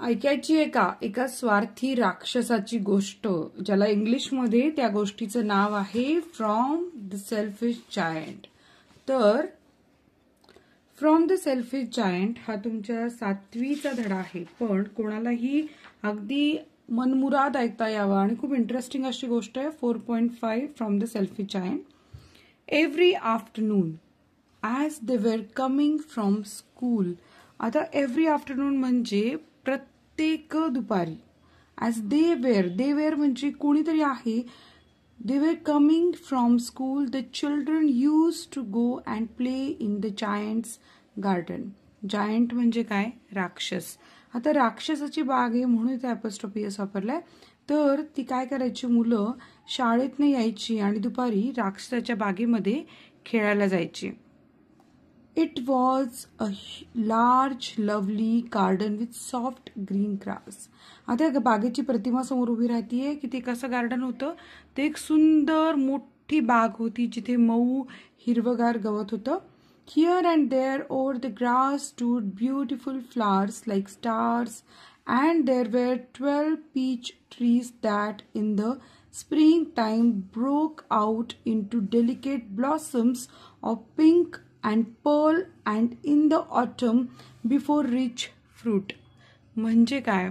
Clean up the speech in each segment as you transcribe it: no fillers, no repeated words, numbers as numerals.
ऐकायची आहे का एका स्वार्थी राक्षसाची गोष्ट, ज्याला इंग्लिशमध्ये त्या गोष्टीचं नाव आहे फ्रॉम द सेल्फिश जायंट. तर फ्रॉम द सेल्फिश जायंट हा तुमच्या 7वीचा धडा आहे, पण कोणालाही अगदी मनमुराद ऐकता यावा आणि खूप इंटरेस्टिंग अशी गोष्ट आहे. 4.5 from the selfish giant. Every afternoon as they were coming from school. आता एव्हरी आफ्टरनून म्हणजे प्रत्येक दुपारी. ॲज दे वेर म्हणजे कोणीतरी आहे. They were coming from school the children used to go and play in the giant's garden. Giant म्हणजे काय? राक्षस. आता राक्षसाची बाग आहे म्हणून इथे ॲपॉस्ट्रॉफी एस वापरलाय. तर ती काय करायची, मुलं शाळेतनं यायची आणि दुपारी राक्षसाच्या बागेमध्ये खेळायला जायची. It was a large, lovely garden with soft green grass. आता बागेची प्रतिमा समोर उभी राहतीये की ते कसं गार्डन होतं. ते एक सुंदर मोठी बाग होती जिथे मऊ हिरवगार गवत होतं. Here and there over the grass stood beautiful flowers like stars, and there were 12 peach trees that in the springtime broke out into delicate blossoms of pink and pearl, and in the autumn before rich fruit. म्हणजे काय,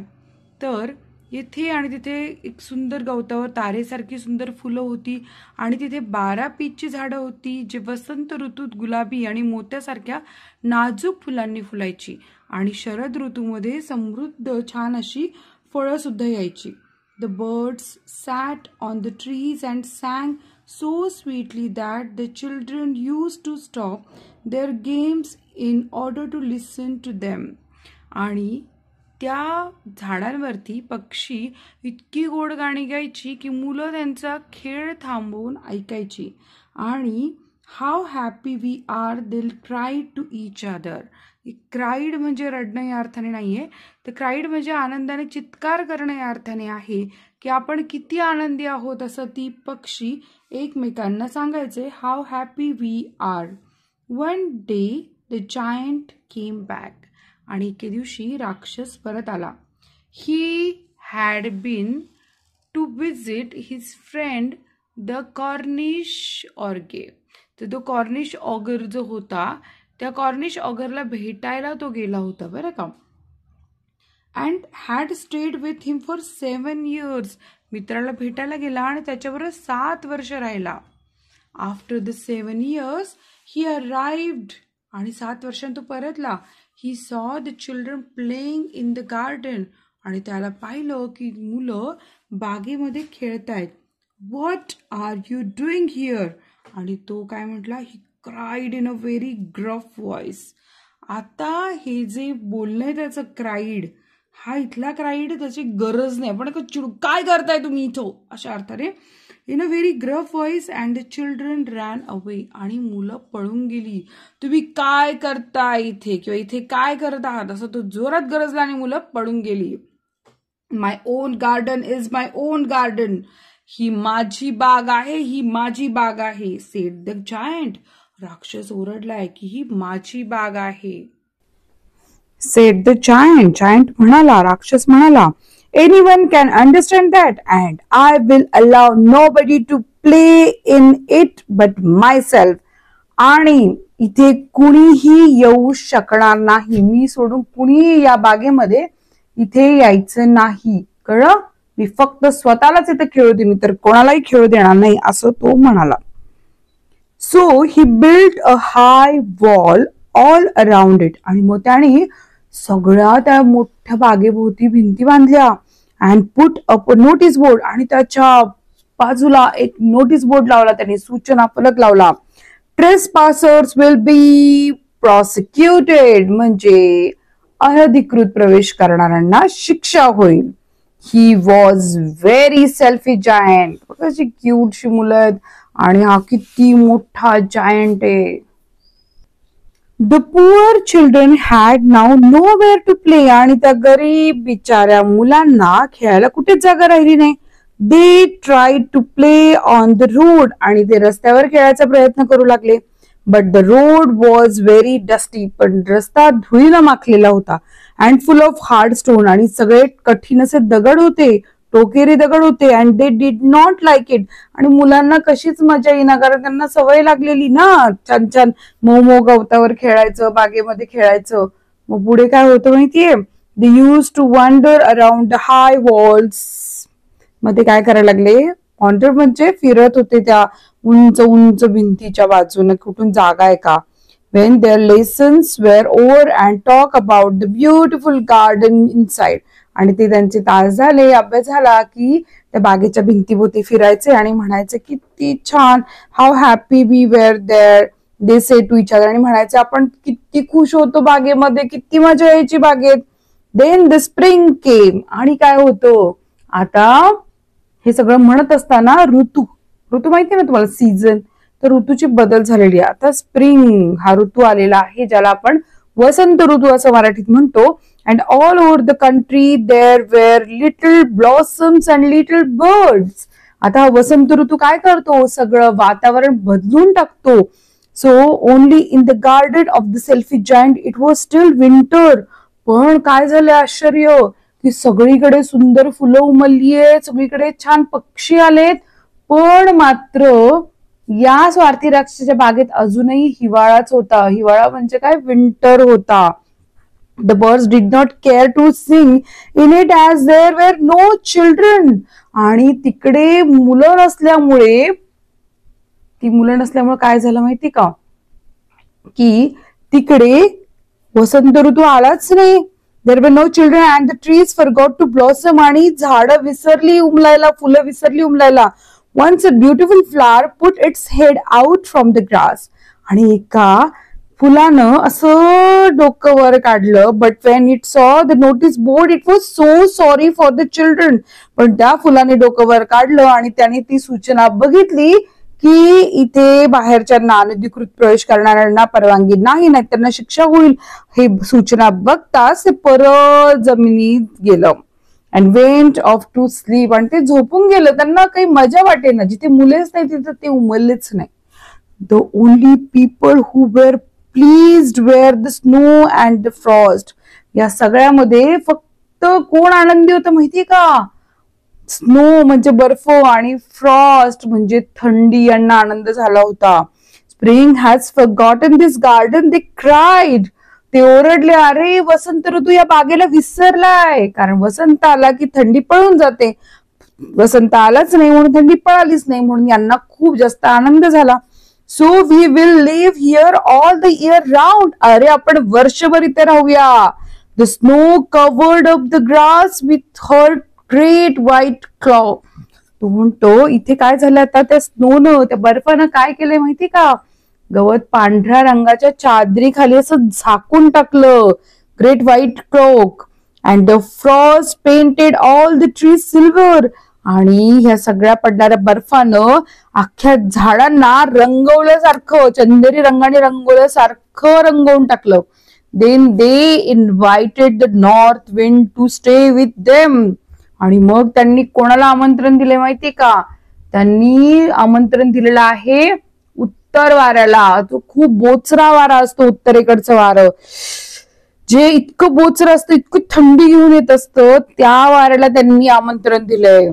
तर येथे आणि तिथे एक सुंदर गवतावर तारेसारखी सुंदर फुलं होती आणि तिथे 12 पीचची झाडं होती जे वसंत ऋतूत गुलाबी आणि मोत्यासारख्या नाजूक फुलांनी फुलायची आणि शरद ऋतूमध्ये समृद्ध छान अशी फळं सुद्धा यायची. The birds sat on the trees and sang so sweetly that the children used to stop their games in order to listen to them. आणि त्या झाडांवरती पक्षी इतकी गोड गाणी गायची की मुलं त्यांचा खेळ थांबवून ऐकायची. आणि how happy we are there cried to each other. Cried म्हणजे रडणं या अर्थाने नाहीये, तर क्राईड म्हणजे आनंदाने चित्कार करणं या अर्थाने आहे की आपण किती आनंदी आहोत असं ती पक्षी एकमेकांना सांगायचे. How happy we are. One day the giant came back. आणि एके दिवशी राक्षस परत आला. He had been to visit his friend the Cornish ऑर्गे. तर तो कॉर्निश ऑगर जो होता त्या कॉर्निश ऑगरला भेटायला तो गेला होता बरं का. And had stayed with him for 7 years. मित्राला भेटायला गेला आणि त्याच्याबरोबर 7 वर्ष राहिला. After the 7 years he arrived. आणि 7 वर्षांनी तो परतला. He saw the children playing in the garden. आणि त्याला पाहिलं की मुलं बागेमध्ये खेळतायत. What are you doing here. आणि तो काय म्हटला, he cried in a very gruff voice. आता हे जे बोलणं आहे त्याचं क्राईड, हा इथला क्राईड त्याची गरज नाही, पण काय करताय तुम्ही इथं अशा अर्थाने. In a very gruff voice and the children ran away. आणि मुलं पळून गेली. तुम्ही काय करताय इथे किंवा इथे काय करत आहात असं तो जोरात गरजला आणि मुलं पळून गेली. My own garden is my own garden. ही माझी बाग आहे, ही माझी बाग आहे. Said the giant. राक्षस ओरडलाय की ही माझी बाग आहे. Said the giant. जायंट म्हणाला, राक्षस म्हणाला, anyone can understand that and I will allow nobody to play in it but myself. आणि इथे कुणीही येऊ शकणार नाही. मी सोडून कुणीही या बागेमध्ये इथे यायचं नाही. कळलं? मी फक्त स्वतःलाच इथे खेळू देईन, तर कोणालाही खेळू देणार नाही असं तो म्हणाला. So he built a high wall all around it. आणि मग त्याने सगळ्या त्या मोठ्या बागेभोवती भिंती बांधल्या. And put up a notice board. आणि त्याच्या बाजूला एक नोटीस बोर्ड लावला त्याने, सूचना फलक लावला. ट्रेसपासर्स विल बी प्रॉसिक्युटेड. म्हणजे अनधिकृत प्रवेश करणाऱ्यांना शिक्षा होईल. He was very selfish giant. कशी क्यूटशी मुलं आहेत आणि हा किती मोठा जायंट आहे. The poor children had now nowhere to play. आणि त्या गरीब बिचाऱ्या मुलांना खेळायला कुठेच जागा राहिली नाही. They tried to play on the road. आणि ते रस्त्यावर खेळायचा प्रयत्न करू लागले. But the road was very dusty. पण रस्ता धुळीनं माखलेला होता. And full of hard stone, आणि सगळे कठीण असे दगड होते, टोकेरी दगड होते. And they did not like it, आणि मुलांना कशीच मजा येईना, कारण त्यांना सवय लागलेली ना छान छान मऊ गवतावर खेळायचं, बागेमध्ये खेळायचं. मग पुढे काय होतं माहितीये, they used to wander around the high walls. मग ते काय करायला लागले, वॉन्डर म्हणजे फिरत होते त्या उंच उंच भिंतीच्या बाजूने, कुठून जागा आहे का. when their lessons were over and talk about the beautiful garden inside. आणि ते त्यांचे तास झाले, अभ्यास झाला की त्या बागेच्या भिंतीभोवती फिरायचे आणि म्हणायचे किती छान, how happy we were there, they say to each other. आणि म्हणायचे आपण किती खुश होतो बागेमध्ये, किती मजा यायची बागेत. देन द स्प्रिंग केम, आणि काय होतं आता हे सगळं म्हणत असताना ऋतू माहिती ना तुम्हाला, सीझन, तर ऋतूची बदल झालेली आहे. आता स्प्रिंग हा ऋतू आलेला आहे, ज्याला आपण वसंत ऋतू असं मराठीत म्हणतो. And all over the country there were little blossoms and little birds. आता हा वसंत ऋतू काय करतो, सगळं वातावरण बदलून टाकतो. So only in the garden of the selfish giant it was steel winter. पण काय झालं आश्चर्य, की सगळीकडे सुंदर फुलं उमलली आहेत, सगळीकडे छान पक्षी आलेत, पण मात्र या स्वार्थी राक्षसाच्या बागेत अजूनही हिवाळाच होता. हिवाळा म्हणजे काय, विंटर होता. The birds did not care to sing in it as there were no children. आणि तिकडे मुलं नसल्यामुळे काय झालं माहिती का, की तिकडे वसंत ऋतू आलाच नाही. There were no children and the trees forgot to blossom. आणि झाडं विसरली उमलायला, फुलं विसरली उमलायला. Once a beautiful flower put its head out from the grass. आणि एका फुलानं असं डोकं वर काढलं. But when it saw the notice board, it was so sorry for the children. पण त्या फुलाने डोकं वर काढलं आणि त्याने ती सूचना बघितली की इथे बाहेरच्यांना, अनधिकृत प्रवेश करणाऱ्यांना परवानगी नाही, नाही त्यांना शिक्षा होईल. हे सूचना बघताच ते परत जमिनीत गेलं. And went off to sleep. आणि ते झोपून गेलं, त्यांना काही मजा वाटे ना, जिथे मुलेच नाही तिथे ते उमललेच नाही. The only people who were pleased were the snow and the frost. या सगळ्यामध्ये फक्त कोण आनंदी होतं माहितीये का, स्नो म्हणजे बर्फ आणि फ्रॉस्ट म्हणजे थंडी, यांना आनंद झाला होता. Spring has forgotten this garden, they cried. ते ओरडले, अरे वसंत ऋतू या बागेला विसरलाय. कारण वसंत आला की थंडी पळून जाते, वसंत आलाच नाही म्हणून थंडी पळालीच नाही, म्हणून यांना खूप जास्त आनंद झाला. So we will live here all the year round. अरे आपण वर्षभर इथे राहूया. The snow covered up the grass with her great white cloak. तो म्हणतो इथे काय झालं आता, त्या स्नोनं, त्या बर्फानं काय केलंय माहिती का, गवत पांढऱ्या रंगाच्या चादरी खाली असं झाकून टाकलं, great white cloak. And the frost painted all the trees silver. आणि ह्या सगळ्या पडणाऱ्या बर्फानं अख्ख्या झाडांना रंगवल्यासारखं, चंदेरी रंगाने रंगवल्यासारखं रंगवून टाकलं. Then they invited the north wind to stay with them. आणि मग त्यांनी कोणाला आमंत्रण दिले माहितीये का, त्यांनी आमंत्रण दिलेलं आहे उत्तर वाऱ्याला. तो खूप बोचरा वारा असतो उत्तरेकडचं वारं, जे इतकं बोचरं असतं, इतकं थंडी घेऊन येत असतं, त्या वाऱ्याला त्यांनी आमंत्रण दिलंय.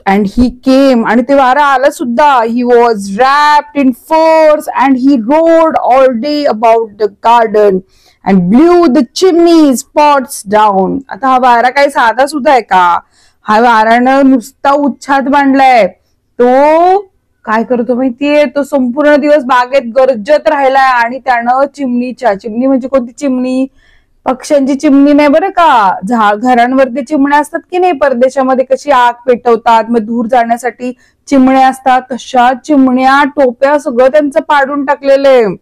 अँड ही केम. आणि ते वारा आलं सुद्धा. ही वॉज रॅप्ड इन फर्स and he road all day about the garden and blue the chimney spots down. आता हा वारा काही साधा सुद्धा आहे का, हा वारानं नुसता उच्छाद बांधलाय. तो काय करतो माहितीये, तो संपूर्ण दिवस बागेत गरजत राहिलाय. आणि त्यानं चिमणी म्हणजे कोणती चिमणी, पक्ष्यांची चिमणी नाही बरं का, घरांवरती चिमण्या असतात की नाही, परदेशामध्ये कशी आग पेटवतात, मग दूर जाण्यासाठी चिमण्या असतात, तशा चिमण्या, टोप्या सगळं त्यांचं पाडून टाकलेलं आहे.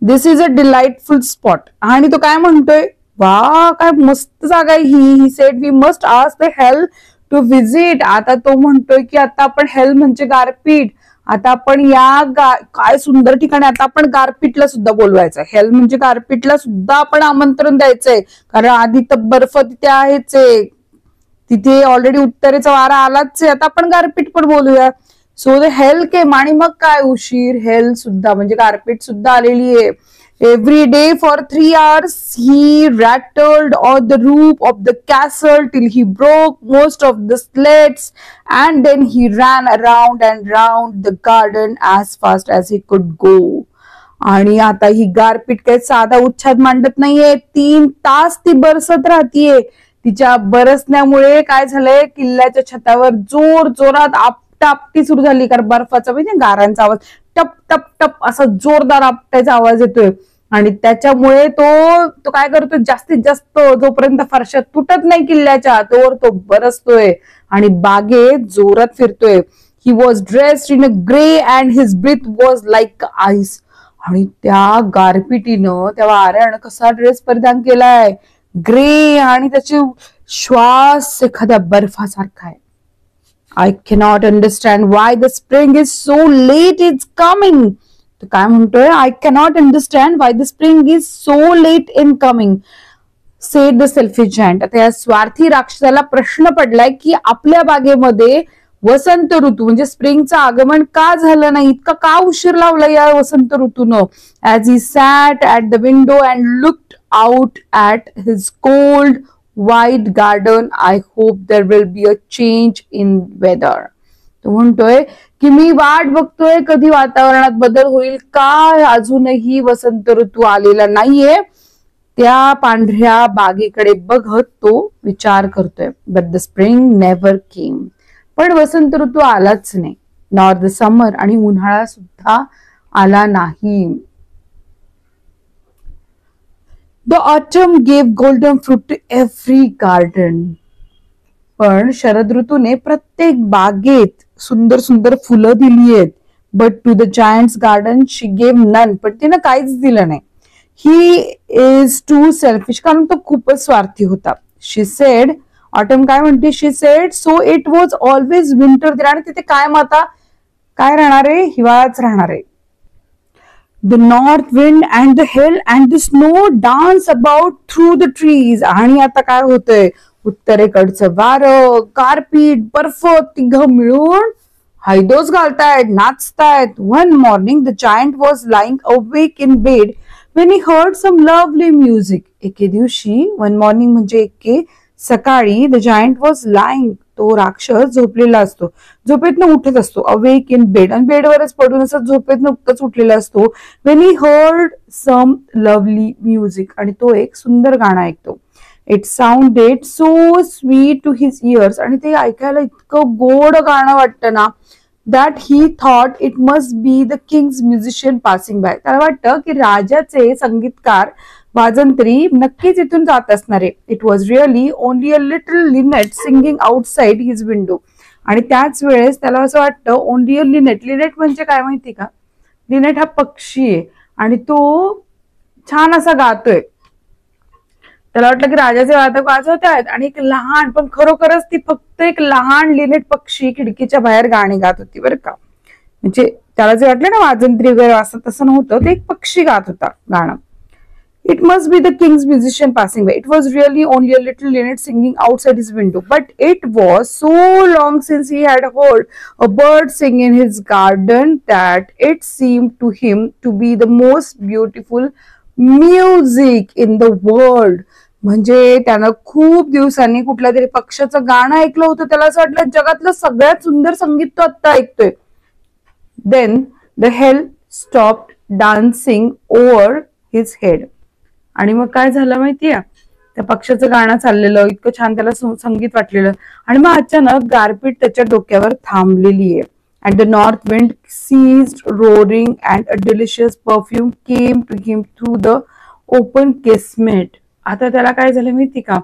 This is a delightful spot. आणि तो काय म्हणतोय, वा काय मस्त जागा आहे ही. He said we must ask the help to visit. आता तो म्हणतोय की आता आपण हेल म्हणजे गारपीट, आता आपण या काय सुंदर ठिकाणी आता आपण गारपीटला सुद्धा बोलवायचं. हेल म्हणजे गारपीटला सुद्धा आपण आमंत्रण द्यायचंय, कारण आधी तर बर्फ तिथे आहेच, तिथे ऑलरेडी उत्तरेचा वारा आलाच आहे, आता आपण गारपीट पण बोलूया. सो द हेल केम. आणि मग काय उशीर, हेल सुद्धा म्हणजे गारपीट सुद्धा आलेली आहे. Every day for 3 hours, he rattled on the roof of the castle till he broke most of the slats, and then he ran around and round the garden as fast as he could go. आणि आता ही गारपीट काही साधा उच्छाद मांडत नाहीये, 3 तास ती बरसत राहतीये. तिच्या बरसण्यामुळे काय झालंय, किल्ल्याच्या छतावर जोर जोरात आपटापटी सुरू झाली. कारण बर्फाचा म्हणजे गारांचा आवाज, टप टप टप असा जोरदार आपटायचा आवाज येतोय. आणि त्याच्यामुळे तो काय करतोय, जास्तीत जास्त जोपर्यंत फरशा तुटत नाही किल्ल्याच्या तोवर तो बरसतोय आणि बागेत जोरात फिरतोय. He was dressed in a grey and his breath was like ice. आणि त्या गारपिटीनं त्या वाऱ्यानं कसा ड्रेस परिधान केलाय, ग्रे, आणि त्याचे श्वास एखाद्या बर्फासारखा आहे. I cannot understand why the spring is so late it's coming. तो काय म्हणतोय, I cannot understand why the spring is so late in coming, said the selfish giant. आता या स्वार्थी राक्षसाला प्रश्न पडलाय की आपल्या बागेमध्ये वसंत ऋतू म्हणजे स्प्रिंगचं आगमन का झालं नाही, इतका का उशीर लावला या वसंत ऋतूनं. As he sat at the window and looked out at his cold white garden, I hope there will be a change in weather. तो म्हणतोय की मी वाट बघतोय कधी वातावरणात बदल होईल का, अजूनही वसंत ऋतू आलेला नाहीये. त्या पांढऱ्या बागेकडे बघत तो विचार करतोय. But the spring never came. पण वसंत ऋतू आलाच नाही. Nor the summer, आणि उन्हाळा सुद्धा आला नाही. The autumn gave golden fruit to every garden. पण शरद ऋतूने प्रत्येक बागेत सुंदर सुंदर फुलं दिली आहेत. But to the giant's garden she gave none. पण तिने काहीच दिलं नाही. He is too selfish, कारण तो खूपच स्वार्थी होता. She said, ऑटम काय म्हणते, she said, so it was always winter there. आणि तिथे काय आता काय राहणार आहे, हिवाळाच राहणार आहे. The north wind and the hail and the snow dance about through the trees. आणि आता काय होतंय, उत्तरेकडचं वारं, गारपीट, बर्फ तिघं मिळून हैदोस घालतायत, नाचतायत. One morning the giant was lying awake in bed when he heard some lovely music. एके दिवशी, one morning म्हणजे एके सकाळी, द जायंट वॉज लाईंग, तो राक्षस झोपलेला असतो, झोपेतनं उठत असतो, अवेक इन बेड, आणि बेडवरच पडून असं झोपेतनं नुकतंच उठलेला असतो. When he heard some lovely music, आणि तो एक सुंदर गाणं ऐकतो. It sounded so sweet to his ears, आणि ते ऐकायला इतकं गोड गाणं वाटतं ना, that he thought it must be the king's musician passing by. त्याला वाटतं की राजाचे संगीतकार वाजंत्री नक्कीच इथून जात असणारे. It was really only a little Lynette singing outside his window. आणि त्याच वेळेस त्याला असं वाटतं, ओनली अ लिनेट, लिनेट म्हणजे काय माहिती का, लिनेट हा पक्षी आहे आणि तो छान असा गातोय. त्याला वाटलं की राजाचे वादक वाजवत आहेत आणि एक लहान, पण खरोखरच ती फक्त एक लहान लिनेट पक्षी खिडकीच्या बाहेर गाणी गात होती बरं का. म्हणजे त्याला जे वाटलं ना वाजंत्री वगैरे असं, तसं नव्हतं, ते एक पक्षी गात होता गाणं. It must be the king's musician passing by. It was really only a little linnet singing outside his window. But it was so long since he had heard a bird sing in his garden that it seemed to him to be the most beautiful music in the world. म्हणजे त्यानं खूप दिवसांनी कुठल्या तरी पक्षाचं गाणं ऐकलं होतं. त्याला असं वाटलं जगातलं सगळ्यात सुंदर संगीत तो आता ऐकतोय. Then the hell stopped dancing over his head. आणि मग काय झालं माहितीये, त्या पक्षाचं गाणं चाललेलं, इतकं छान त्याला संगीत वाटलेलं, आणि मग अचानक गारपीट त्याच्या डोक्यावर थांबलेली आहे. And the north wind ceased roaring and a delicious perfume came to him through the open casement. आता त्याला काय झालं माहिती का,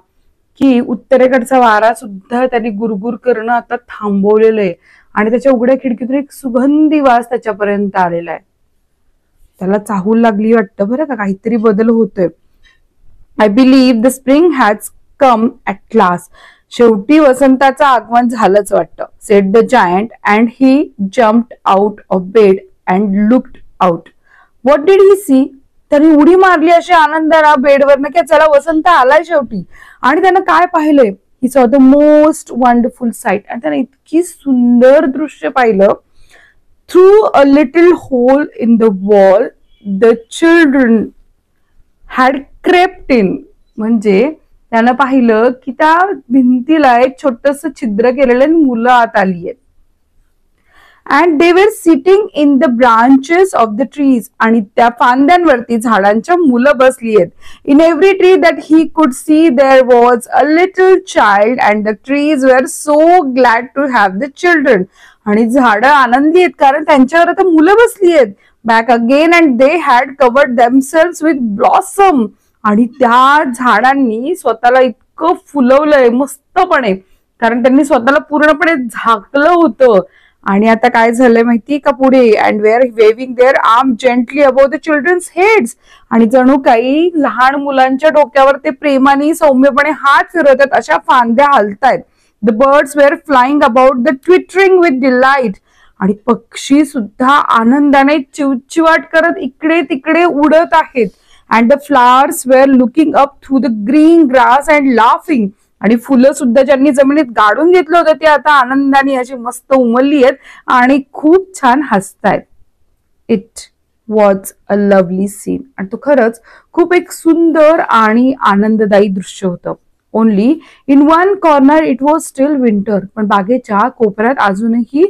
की उत्तरेकडचा वारा सुद्धा त्यांनी गुरगुर करणं आता थांबवलेलं आहे आणि त्याच्या उघड्या खिडकीतून एक सुगंधी वास त्याच्यापर्यंत आलेला आहे. त्याला चाहूल लागली वाटतं बरं का, काहीतरी बदल होतोय. I believe the spring has come at last. शेवटी वसंताचं आगमन झालंच वाटतं, said the giant, and he jumped out of bed and looked out. What did he see? त्याने उडी मारली अशी आनंदाला बेडवरनं की चला वसंत आलाय शेवटी. आणि त्यानं काय पाहिलंय, ही saw the most wonderful site. आणि त्यानं इतकी सुंदर दृश्य पाहिलं. Through a little hole in the wall, the children had crept in, म्हणजे त्यानं पाहिलं की त्या भिंतीला एक छोटस छिद्र केलेलं आणि मुलं आत आली आहेत. And they were sitting in the branches of the trees, आणि त्या फांद्यांवरती झाडांच्या मुलं बसली आहेत. In every tree that he could see there was a little child and the trees were so glad to have the children, आणि झाडं आनंदी आहेत कारण त्यांच्यावर आता मुलं बसली आहेत. Back again and they had covered themselves with blossom, आणि त्या झाडांनी स्वतःला इतकं फुलवलंय मस्तपणे कारण त्यांनी स्वतःला पूर्णपणे झाकलं होतं. आणि आता काय झालंय माहिती का पुढे, and were waving their arm gently above the children's heads, आणि जणू काही लहान मुलांच्या डोक्यावर ते प्रेमाने सौम्यपणे हात फिरवतात अशा फांद्या हलतायत. The birds were flying about the twittering with delight, आणि पक्षी सुद्धा आनंदाने चिवचिवाट करत इकडे तिकडे उडत आहेत. And the flowers were looking up through the green grass and laughing, आणि फुलं सुद्धा ज्यांनी जमिनीत गाडून घेतलं होतं ते आता आनंदाने अशी मस्त उमलली आहेत आणि खूप छान हसतायत. It was a lovely scene, आणि तो खरंच खूप एक सुंदर आणि आनंददायी दृश्य होतं. Only in one corner it was steel winter, पण बागेच्या कोपऱ्यात अजूनही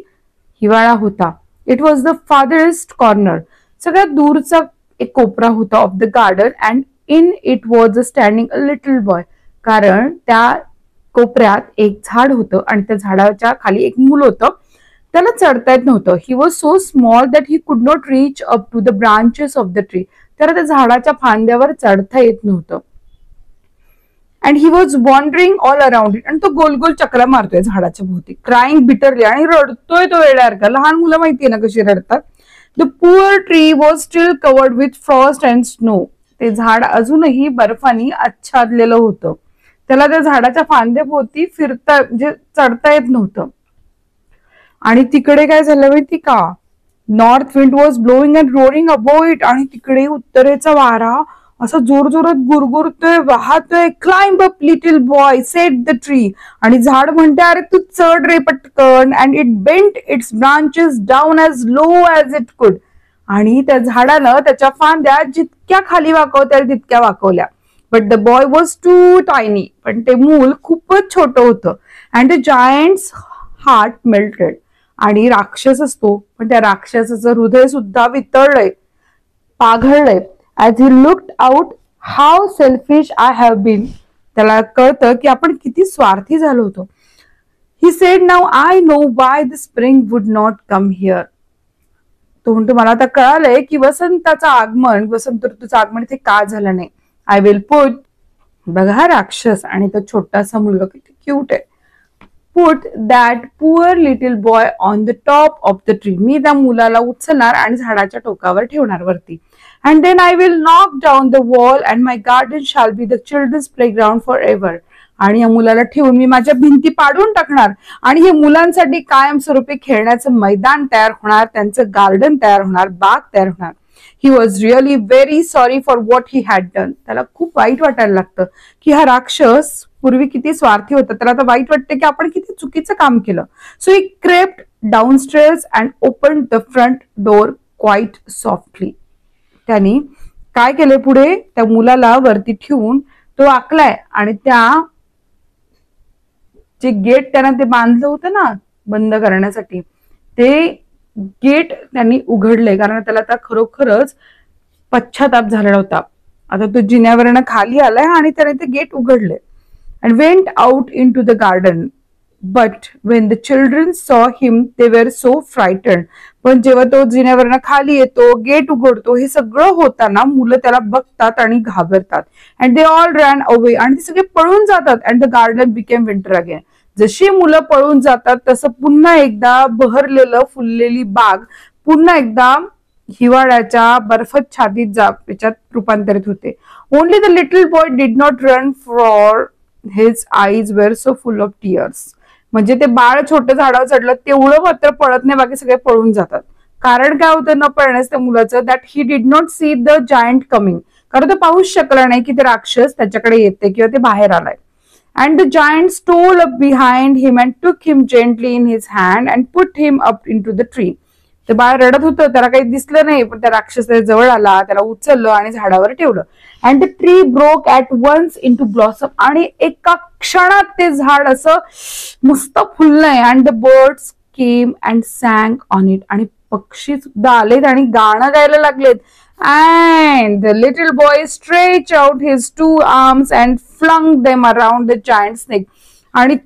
हिवाळा होता. इट वॉज द फादरेस्ट कॉर्नर, सगळ्यात दूरचा एक कोपरा होता of the garden, and in it was a standing a little boy, कारण त्या कोपऱ्यात एक झाड होतं आणि त्या झाडाच्या खाली एक मूल होतं. त्याला चढता येत नव्हतं. He was so small that he could not reach up to the branches of the tree, त्याला त्या झाडाच्या फांद्यावर चढता येत नव्हतं. And he was wandering all around it, आणि तो गोल गोल चक्रा मारतोय झाडाच्या भोवती, क्राईंग बिटरली, आणि रडतोय तो वेड्यासारखा. लहान मुलं माहितीये ना कशी रडतात. The poor tree was still covered with frost and snow, ते झाड अजूनही बर्फानी आच्छादलेलं होतं. त्याला त्या झाडाच्या फांद्याभोवती फिरता म्हणजे चढता येत नव्हतं. आणि तिकडे काय झालं माहिती का, north wind was blowing and roaring above it, आणि तिकडे उत्तरेचा वारा असा जोर जोरात गुरगुरतोय, वाहतोय. Climb up little boy said the tree, आणि झाड म्हणते अरे तू चढ रे पटकन. And it bent its branches down as low as it could, आणि त्या झाडानं त्याच्या फांद्या जितक्या खाली वाकवता येईल तितक्या वाकवल्या. But the boy was too tiny, पण ते मूल खूपच छोटं होतं. And the giant's heart melted, आणि राक्षस असतो पण त्या राक्षसाचं हृदय सुद्धा वितळलंय, पाघळलंय. As he looked out how selfish I have been, त्याला कळतं की आपण किती स्वार्थी झालो होतो. He said now I know why the spring would not come here, तो म्हणतो मला आता कळालंय की वसंत ऋतूचं आगमन इथे का झालं नाही. आय विल पुट, बघा राक्षस आणि तो छोटासा मुलगा किती क्यूट आहे. Put that poor little boy on the top of the tree, मी त्या मुलाला उचलणार आणि झाडाच्या टोकावर ठेवणार वरती. And then I will knock down the wall and my garden shall be the children's playground for ever, आणि या मुलाला ठेवून मी माझ्या भिंती पाडून टाकणार आणि हे मुलांसाठी कायमस्वरूपी खेळण्याचं मैदान तयार होणार, त्यांचं गार्डन तयार होणार, बाग तयार होणार. He was really very sorry for what he had done, त्याला खूप वाईट वाटायला लागतं की हा राक्षस पूर्वी किती स्वार्थी होता, त्याला आता वाईट वाटतं की आपण किती चुकीचं काम केलं. So he crept downstairs and open the front door quite softly, त्यांनी काय केलंय पुढे, त्या मुलाला वरती ठेवून तो वाकलाय आणि त्या जे गेट त्यानं ते बांधलं होतं ना बंद करण्यासाठी, ते गेट त्यांनी उघडले कारण त्याला आता खरोखरच पश्चाताप झालेला होता. आता तो जिन्यावरनं खाली आलाय आणि त्याने ते गेट उघडले. And went out into the garden, but when the children saw him they were so फ्रायटन्ड, पण जेव्हा तो जिन्यावरनं खाली येतो, गेट उघडतो, हे सगळं होताना मुलं त्याला बघतात आणि घाबरतात. And they all ran away, आणि ते सगळे पळून जातात. And the garden became winter again, जशी मुलं पळून जातात तसं पुन्हा एकदा बहरलेलं फुललेली बाग पुन्हा एकदा हिवाळ्याच्या बर्फाच्छादित याच्यात रूपांतरित होते. Only the little boy did not run for his eyes were so full of tears, म्हणजे ते बाळ छोटं झाडावर चढलं तेवढं मात्र पळत नाही, बाकी सगळे पळून जातात. कारण काय होतं न पळण्यास त्या मुलाचं, that he did not see the giant coming, कारण तो पाहूच शकला नाही की ते राक्षस त्याच्याकडे येते किंवा ते बाहेर आलाय. And the giant stole up behind him and took him gently in his hand and put him up into the tree. ते बाळ रडत होतं, त्याला काही दिसलं नाही, पण त्या राक्षसाच्या जवळ आला, त्याला उचललं आणि झाडावर ठेवलं. And the tree broke at once into blossom, आणि एका क्षणात ते झाड असं मस्त फुललंय. And the birds came and sang on it, आणि पक्षी सुद्धा आलेत आणि गाणं गायला लागलेत. And the little boy stretch out his 2 arms and flung them around the giant snake, आणि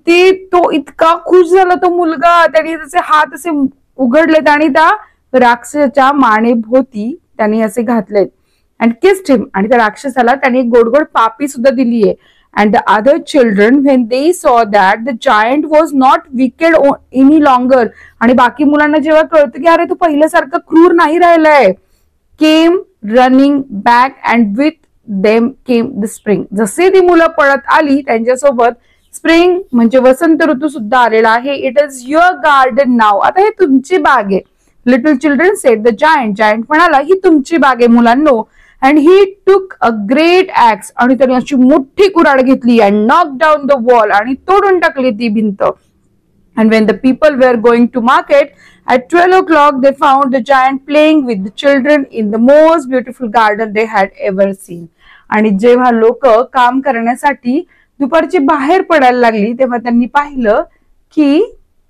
तो इतका खुश झाला तो मुलगा, त्याने त्याचे हात असे उघडलेत आणि त्या राक्षसाच्या मानेभोवती त्यांनी असे घातलेत. अँड किस्ड हिम, आणि त्या राक्षसाला त्यांनी एक गोड गोड पापी सुद्धा दिलीये. And the other children when they saw that the giant was not wicked any longer, आणि बाकी मुलांना जेव्हा कळतं की अरे तू पहिल्यासारखं क्रूर नाही राहिलाय, came running back and with them came the spring. जसे ती मुलं पळत आली त्यांच्यासोबत स्प्रिंग म्हणजे वसंत ऋतू सुद्धा आलेला आहे. इट इज युअर गार्डन नाव, आता हे तुमची बाग आहे. Little children sed the giant, giant म्हणाला ही तुमची बाग आहे मुलांनो. अँड ही टूक अ ग्रेट ऍक्स, आणि त्याने अशी मोठी कुऱ्हाड घेतली. And knock down the wall, आणि तोडून टाकली ती भिंत. And when the people were going to market at 12 o'clock they found the giant playing with the children in the most beautiful garden they had ever seen. आणि जेव्हा लोक काम करण्यासाठी दुपारची बाहेर पडायला लागली तेव्हा त्यांनी पाहिलं की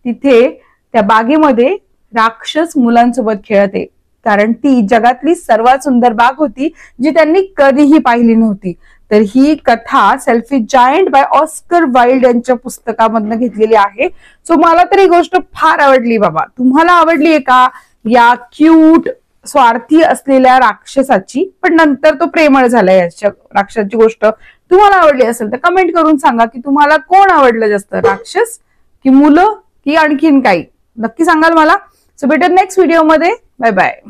तिथे त्या बागेमध्ये राक्षस मुलांसोबत खेळत आहे, कारण ती जगातली सर्वात सुंदर बाग होती जी त्यांनी कधीही पाहिली नव्हती. तर ही कथा selfish giant by Oscar Wilde यांच्या पुस्तकामधनं घेतलेली आहे. सो मला तर ही गोष्ट फार आवडली बाबा. तुम्हाला आवडली आहे का या क्यूट स्वार्थी असलेल्या राक्षसाची, पण नंतर तो प्रेमळ झालाय याच्या राक्षसाची गोष्ट तुम्हाला आवडली असेल तर कमेंट करून सांगा की तुम्हाला कोण आवडलं जास्त, राक्षस की मुलं की आणखीन काही, नक्की सांगाल मला. सो भेटूया नेक्स्ट व्हिडिओ मध्ये. Bye bye.